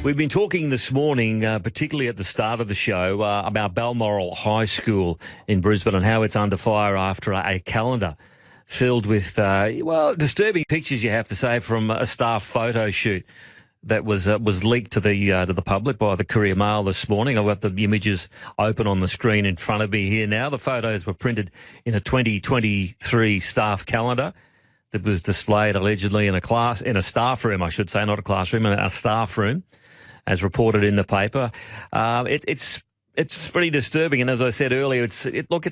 We've been talking this morning, particularly at the start of the show, about Balmoral High School in Brisbane and how it's under fire after a calendar filled with, disturbing pictures, you have to say, from a staff photo shoot that was leaked to the public by the Courier Mail this morning. I've got the images open on the screen in front of me here now. The photos were printed in a 2023 staff calendar that was displayed allegedly in a staff room, I should say, not a classroom, in a staff room, as reported in the paper. It's pretty disturbing, and as I said earlier, it's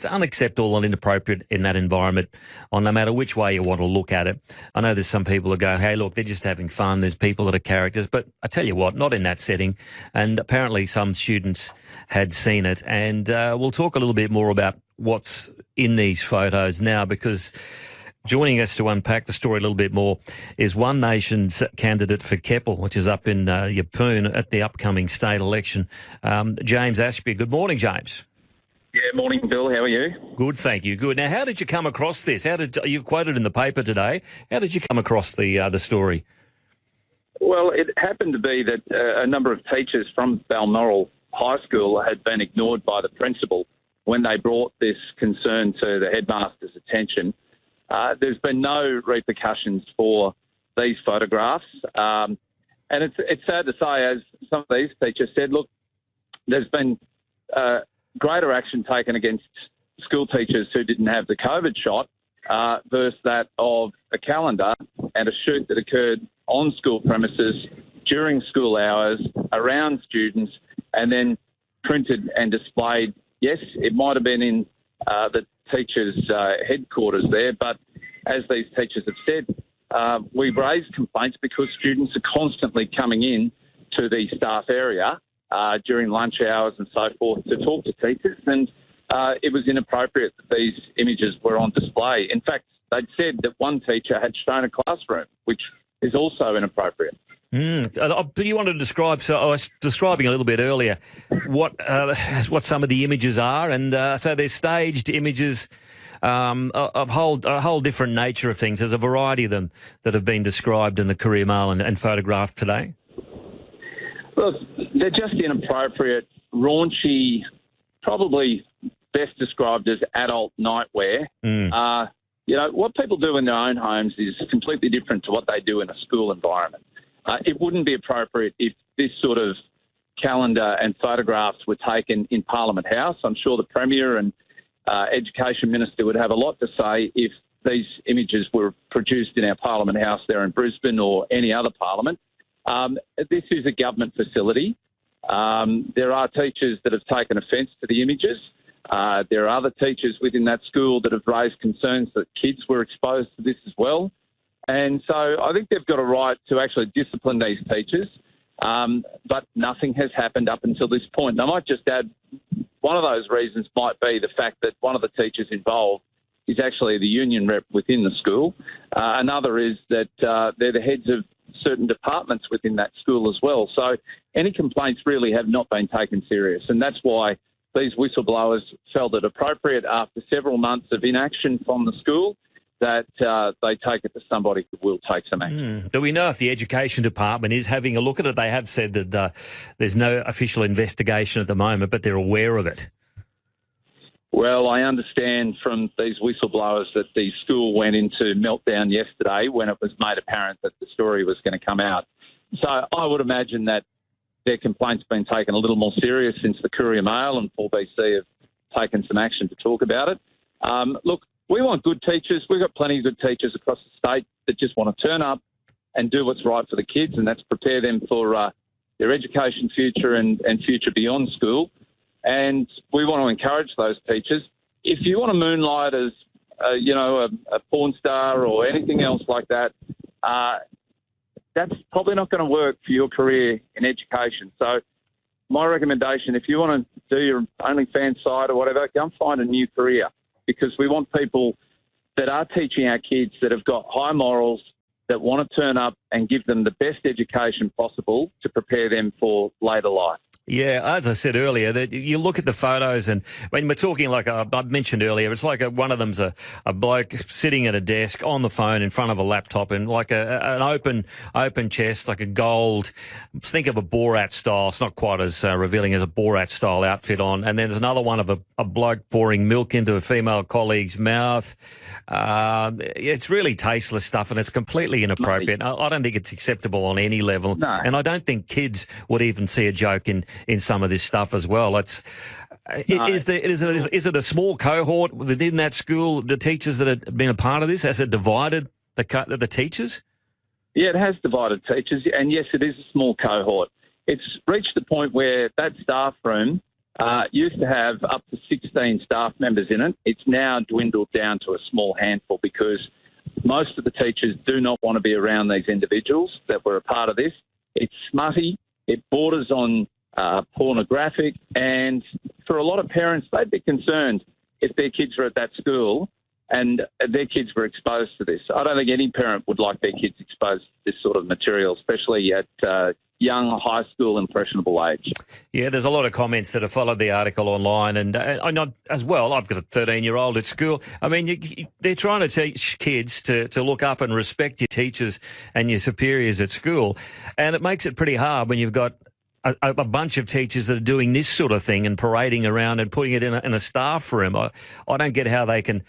unacceptable and inappropriate in that environment, on no matter which way you want to look at it. I know there's some people who go, hey, look, they're just having fun. There's people that are characters, but I tell you what, not in that setting. And apparently some students had seen it, and we'll talk a little bit more about what's in these photos now, because joining us to unpack the story a little bit more is One Nation's candidate for Keppel, which is up in Yeppoon at the upcoming state election, James Ashby. Good morning, James. Yeah, morning, Bill. How are you? Good, thank you. Good. Now, how did you come across this? You quoted in the paper today? How did you come across the story? Well, it happened to be that a number of teachers from Balmoral High School had been ignored by the principal when they brought this concern to the headmaster's attention. There's been no repercussions for these photographs. And it's sad to say, as some of these teachers said, look, there's been greater action taken against school teachers who didn't have the COVID shot versus that of a calendar and a shoot that occurred on school premises during school hours around students and then printed and displayed. Yes, it might have been in the teachers' headquarters there, but as these teachers have said, we've raised complaints because students are constantly coming in to the staff area during lunch hours and so forth to talk to teachers, and it was inappropriate that these images were on display. In fact, they'd said that one teacher had shown a classroom, which is also inappropriate. Do you want to describe? So I was describing a little bit earlier what some of the images are, and so they're staged images of a whole different nature of things. There's a variety of them that have been described in the Courier Mail and photographed today. Look, they're just inappropriate, raunchy, probably best described as adult nightwear. What people do in their own homes is completely different to what they do in a school environment. It wouldn't be appropriate if this sort of calendar and photographs were taken in Parliament House. I'm sure the Premier and Education Minister would have a lot to say if these images were produced in our Parliament House there in Brisbane or any other parliament. This is a government facility. There are teachers that have taken offence to the images. There are other teachers within that school that have raised concerns that kids were exposed to this as well. And so I think they've got a right to actually discipline these teachers, but nothing has happened up until this point. And I might just add, one of those reasons might be the fact that one of the teachers involved is actually the union rep within the school. Another is that they're the heads of certain departments within that school as well. So any complaints really have not been taken serious, and that's why these whistleblowers felt it appropriate after several months of inaction from the school that they take it to somebody who will take some action. Do we know if the Education Department is having a look at it? They have said that there's no official investigation at the moment, but they're aware of it. Well, I understand from these whistleblowers that the school went into meltdown yesterday when it was made apparent that the story was going to come out. So I would imagine that their complaint's been taken a little more serious since the Courier Mail and 4BC have taken some action to talk about it. Look, we want good teachers. We've got plenty of good teachers across the state that just want to turn up and do what's right for the kids, and that's prepare them for their education future and future beyond school. And we want to encourage those teachers. If you want to moonlight as, a porn star or anything else like that, that's probably not going to work for your career in education. So my recommendation, if you want to do your OnlyFans site or whatever, go and find a new career, because we want people that are teaching our kids that have got high morals, that want to turn up and give them the best education possible to prepare them for later life. Yeah, as I said earlier, that you look at the photos, and when we're talking like I mentioned earlier, it's like one of them's a bloke sitting at a desk on the phone in front of a laptop, and like an open chest, like a gold. Think of a Borat style. It's not quite as revealing as a Borat style outfit on, and then there's another one of a bloke pouring milk into a female colleague's mouth. It's really tasteless stuff, and it's completely inappropriate. I don't think it's acceptable on any level, No. and I don't think kids would even see a joke in some of this stuff as well. Is it a small cohort within that school, the teachers that have been a part of this? Has it divided the teachers? Yeah, it has divided teachers, and yes, it is a small cohort. It's reached the point where that staff room used to have up to 16 staff members in it. It's now dwindled down to a small handful because most of the teachers do not want to be around these individuals that were a part of this. It's smutty. It borders on pornographic, and for a lot of parents, they'd be concerned if their kids were at that school and their kids were exposed to this. I don't think any parent would like their kids exposed to this sort of material, especially at young high school impressionable age. Yeah, there's a lot of comments that have followed the article online, and I know as well. I've got a 13-year-old at school. I mean, they're trying to teach kids to look up and respect your teachers and your superiors at school, and it makes it pretty hard when you've got a bunch of teachers that are doing this sort of thing and parading around and putting it in a staff room. I don't get how they can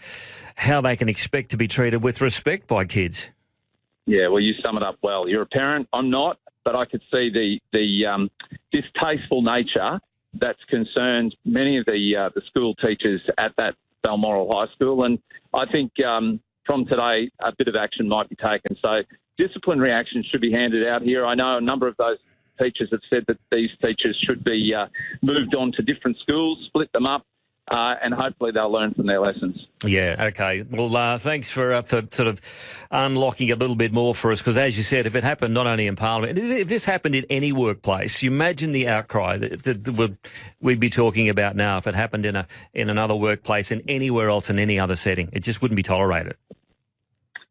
expect to be treated with respect by kids. Yeah, well, you sum it up well. You're a parent. I'm not, but I could see the distasteful nature that's concerned many of the school teachers at that Balmoral High School, and I think from today a bit of action might be taken. So disciplinary action should be handed out here. I know a number of those teachers have said that these teachers should be moved on to different schools, split them up, and hopefully they'll learn from their lessons. Yeah, okay. Well, thanks for sort of unlocking a little bit more for us, because as you said, if it happened not only in Parliament, if this happened in any workplace, you imagine the outcry that we'd be talking about now if it happened in another workplace and anywhere else in any other setting. It just wouldn't be tolerated.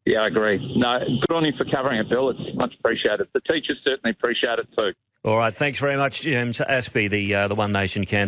Yeah, I agree. No, good on you for covering it, Bill. It's much appreciated. The teachers certainly appreciate it too. All right, thanks very much, James Ashby, the One Nation candidate.